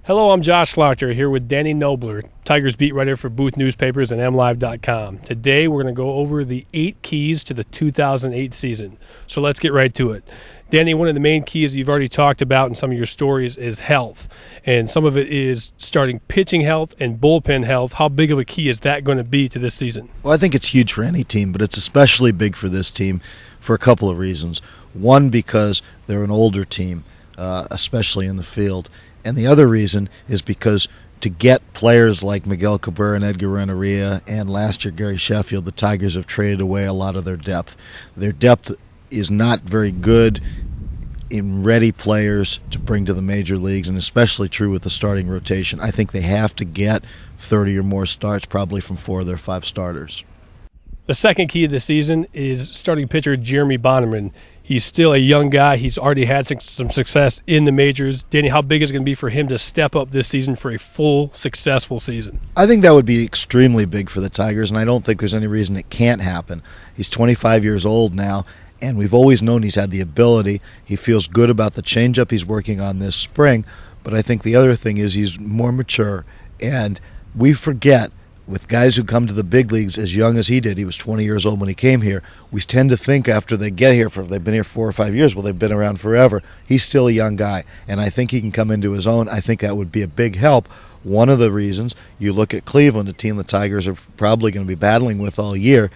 Hello, I'm Josh Slagter here with Danny Knobler, Tigers beat writer for Booth Newspapers and MLive.com. Today we're going to go over the 8 keys to the 2008 season. So let's get right to it. Danny, one of the main keys you've already talked about in some of your stories is health. And some of it is starting pitching health and bullpen health. How big of a key is that going to be to this season? Well, I think it's huge for any team, but it's especially big for this team for a couple of reasons. One, because they're an older team, especially in the field. And the other reason is because to get players like Miguel Cabrera and Edgar Renteria and last year Gary Sheffield, the Tigers have traded away a lot of their depth. Their depth is not very good in ready players to bring to the major leagues, and especially true with the starting rotation. I think they have to get 30 or more starts, probably from 4 of their 5 starters. The second key of the season is starting pitcher Jeremy Bonderman. He's still a young guy. He's already had some success in the majors. Danny, how big is it going to be for him to step up this season for a full, successful season? I think that would be extremely big for the Tigers, and I don't think there's any reason it can't happen. He's 25 years old now, and we've always known he's had the ability. He feels good about the changeup he's working on this spring, but I think the other thing is he's more mature, and we forget with guys who come to the big leagues as young as he did, he was 20 years old when he came here, we tend to think after they get here, they've been here 4 or 5 years, well, they've been around forever. He's still a young guy, and I think he can come into his own. I think that would be a big help. One of the reasons, you look at Cleveland, a team the Tigers are probably going to be battling with all year.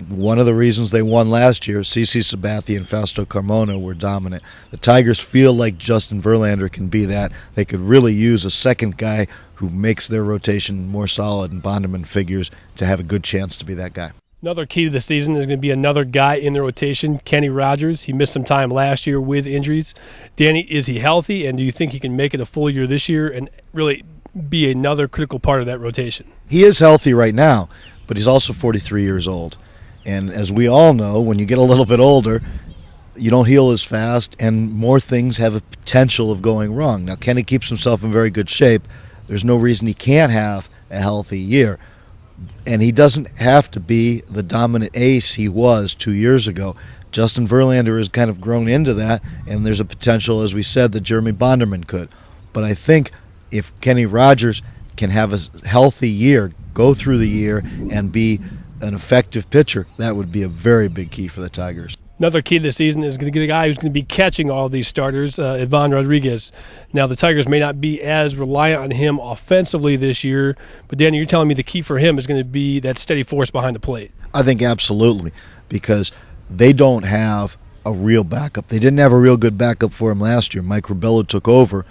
One of the reasons they won last year, CeCe Sabathia and Fausto Carmona were dominant. The Tigers feel like Justin Verlander can be that. They could really use a second guy who makes their rotation more solid, and Bonderman figures to have a good chance to be that guy. Another key to the season is going to be another guy in the rotation, Kenny Rogers. He missed some time last year with injuries. Danny, is he healthy, and do you think he can make it a full year this year and really be another critical part of that rotation? He is healthy right now, but he's also 43 years old. And as we all know, when you get a little bit older, you don't heal as fast, and more things have a potential of going wrong. Now, Kenny keeps himself in very good shape. There's no reason he can't have a healthy year. And he doesn't have to be the dominant ace he was 2 years ago. Justin Verlander has kind of grown into that, and there's a potential, as we said, that Jeremy Bonderman could. But I think if Kenny Rogers can have a healthy year, go through the year, and be an effective pitcher, that would be a very big key for the Tigers. Another key to the season is going to get a guy who's going to be catching all these starters, Ivan Rodriguez. Now, the Tigers may not be as reliant on him offensively this year, but Danny, you're telling me the key for him is going to be that steady force behind the plate. I think absolutely, because they don't have a real backup. They didn't have a real good backup for him last year. Mike Rubello took over,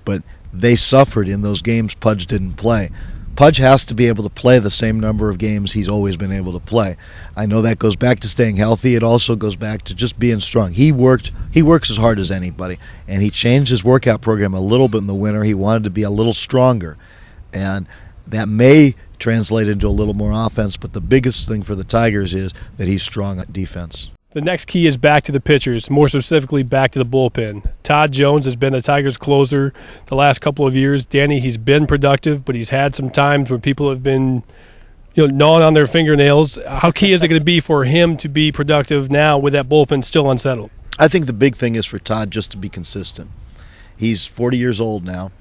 but they suffered in those games Pudge didn't play. Pudge has to be able to play the same number of games he's always been able to play. I know that goes back to staying healthy. It also goes back to just being strong. He works as hard as anybody, and he changed his workout program a little bit in the winter. He wanted to be a little stronger, and that may translate into a little more offense, but the biggest thing for the Tigers is that he's strong at defense. The next key is back to the pitchers, more specifically back to the bullpen. Todd Jones has been the Tigers' closer the last couple of years. Danny, he's been productive, but he's had some times where people have been gnawing on their fingernails. How key is it going to be for him to be productive now with that bullpen still unsettled? I think the big thing is for Todd just to be consistent. He's 40 years old now,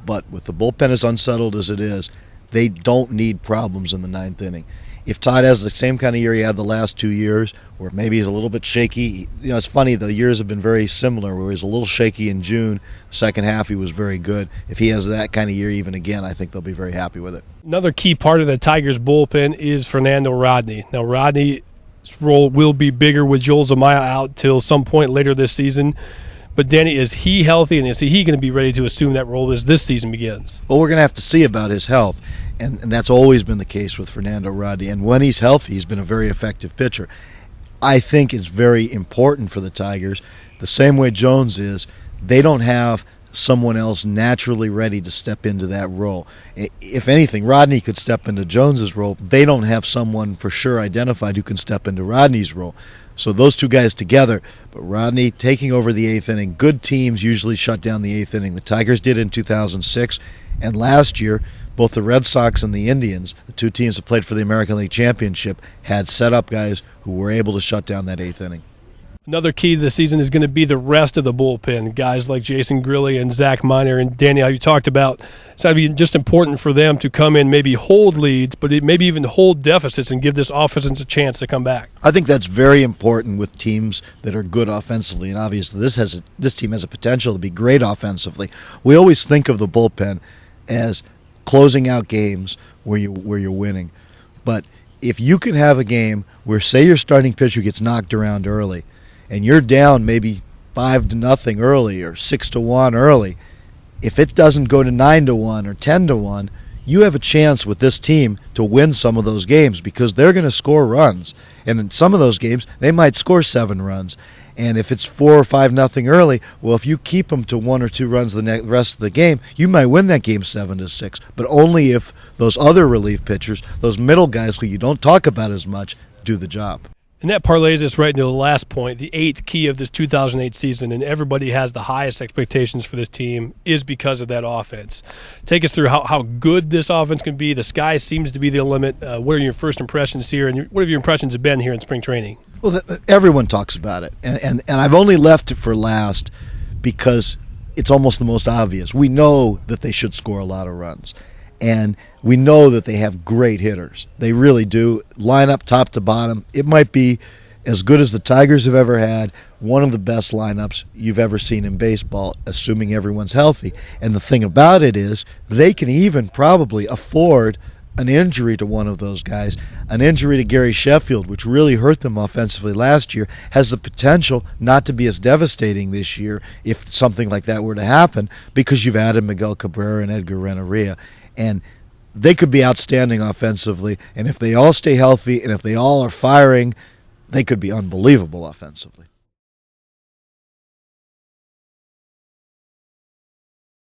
but with the bullpen as unsettled as it is, they don't need problems in the 9th inning. If Todd has the same kind of year he had the last 2 years, or maybe he's a little bit shaky, it's funny, the years have been very similar, where he's a little shaky in June, second half he was very good. If he has that kind of year even again, I think they'll be very happy with it. Another key part of the Tigers' bullpen is Fernando Rodney. Now, Rodney's role will be bigger with Joel Zumaya out till some point later this season. But, Danny, is he healthy, and is he going to be ready to assume that role as this season begins? Well, we're going to have to see about his health, and that's always been the case with Fernando Rodney. And when he's healthy, he's been a very effective pitcher. I think it's very important for the Tigers, the same way Jones is, they don't have someone else naturally ready to step into that role. If anything, Rodney could step into Jones's role. They don't have someone for sure identified who can step into Rodney's role. So those two guys together, but Rodney taking over the 8th inning. Good teams usually shut down the 8th inning. The Tigers did in 2006, and last year both the Red Sox and the Indians, the two teams that played for the American League Championship, had set up guys who were able to shut down that 8th inning. Another key to the season is going to be the rest of the bullpen. Guys like Jason Grilli and Zach Miner and Danny, how you talked about, it's going to be just important for them to come in, maybe hold leads, but maybe even hold deficits and give this offense a chance to come back. I think that's very important with teams that are good offensively, and obviously this team has a potential to be great offensively. We always think of the bullpen as closing out games where you're winning, but if you can have a game where, say, your starting pitcher gets knocked around early, and you're down maybe 5-0 early or 6-1 early, if it doesn't go to 9-1 or 10-1, you have a chance with this team to win some of those games because they're going to score runs. And in some of those games, they might score 7 runs. And if it's 4 or 5-0 early, well, if you keep them to 1 or 2 runs the rest of the game, you might win that game 7-6. But only if those other relief pitchers, those middle guys who you don't talk about as much, do the job. And that parlays us right into the last point, the 8th key of this 2008 season, and everybody has the highest expectations for this team, is because of that offense. Take us through how good this offense can be. The sky seems to be the limit. What are your first impressions here, and what have your impressions been here in spring training? Well, everyone talks about it, and I've only left it for last because it's almost the most obvious. We know that they should score a lot of runs. And we know that they have great hitters. They really do. Line up top to bottom. It might be as good as the Tigers have ever had, one of the best lineups you've ever seen in baseball, assuming everyone's healthy. And the thing about it is they can even probably afford an injury to one of those guys. An injury to Gary Sheffield, which really hurt them offensively last year, has the potential not to be as devastating this year if something like that were to happen, because you've added Miguel Cabrera and Edgar Renteria. And they could be outstanding offensively, and if they all stay healthy and if they all are firing, they could be unbelievable offensively.